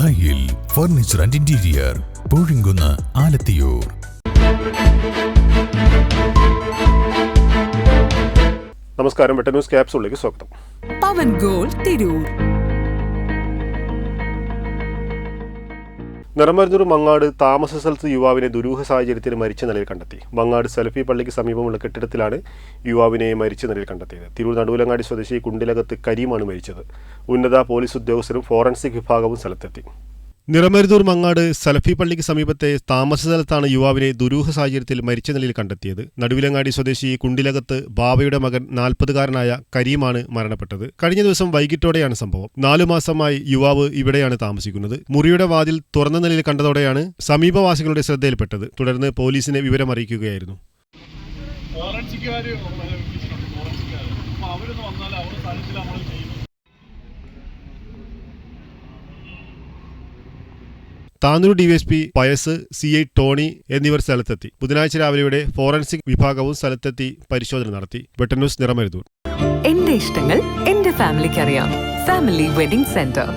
ദായിൽ furniture and interior, Poozhinkunnu, Alathiyur. നമസ്കാരം, Vetta news ക്യാപ്സൂളിലേക്ക് സ്വാഗതം. പവൻ ഗോൾഡ് തിരൂർ. നിറമരുന്നൂർ മങ്ങാട് താമസ സ്ഥലത്ത് യുവാവിനെ ദുരൂഹ സാഹചര്യത്തിൽ മരിച്ച നിലയിൽ കണ്ടെത്തി. മങ്ങാട് സലഫി പള്ളിക്ക് സമീപമുള്ള കെട്ടിടത്തിലാണ് യുവാവിനെ മരിച്ച നിലയിൽ കണ്ടെത്തിയത്. തിരൂർ നടുവിലങ്ങാടി സ്വദേശി കുണ്ടിലകത്ത് കരീമാണ് മരിച്ചത്. ഉന്നത പോലീസ് ഉദ്യോഗസ്ഥരും ഫോറൻസിക് വിഭാഗവും സ്ഥലത്തെത്തി. നിറമരുന്നൂർ മങ്ങാട് സലഫി പള്ളിക്ക് സമീപത്തെ താമസ സ്ഥലത്താണ് യുവാവിനെ ദുരൂഹ സാഹചര്യത്തിൽ മരിച്ച നിലയിൽ കണ്ടെത്തിയത്. നടുവിലങ്ങാടി സ്വദേശി കുണ്ടിലകത്ത് ബാവയുടെ മകൻ 40-കാരനായ കരീമാണ് മരണപ്പെട്ടത്. കഴിഞ്ഞ ദിവസം വൈകിട്ടോടെയാണ് സംഭവം. 4 മാസമായി യുവാവ് ഇവിടെയാണ് താമസിക്കുന്നത്. മുറിയുടെ വാതിൽ തുറന്ന നിലയിൽ കണ്ടതോടെയാണ് സമീപവാസികളുടെ ശ്രദ്ധയിൽപ്പെട്ടത്. തുടർന്ന് പോലീസിനെ വിവരം അറിയിക്കുകയായിരുന്നു. Tanur DYSP Pius, CI Tony എന്നിവർ സ്ഥലത്തെത്തി. ബുധനാഴ്ച രാവിലെയോടെ ഫോറൻസിക് വിഭാഗവും സ്ഥലത്തെത്തി പരിശോധന നടത്തി. വെട്ട ന്യൂസ്, നിറമരുന്നൂർ. എന്റെ ഇഷ്ടങ്ങൾ എന്റെ ഫാമിലിക്ക് അറിയാം. Family wedding centre.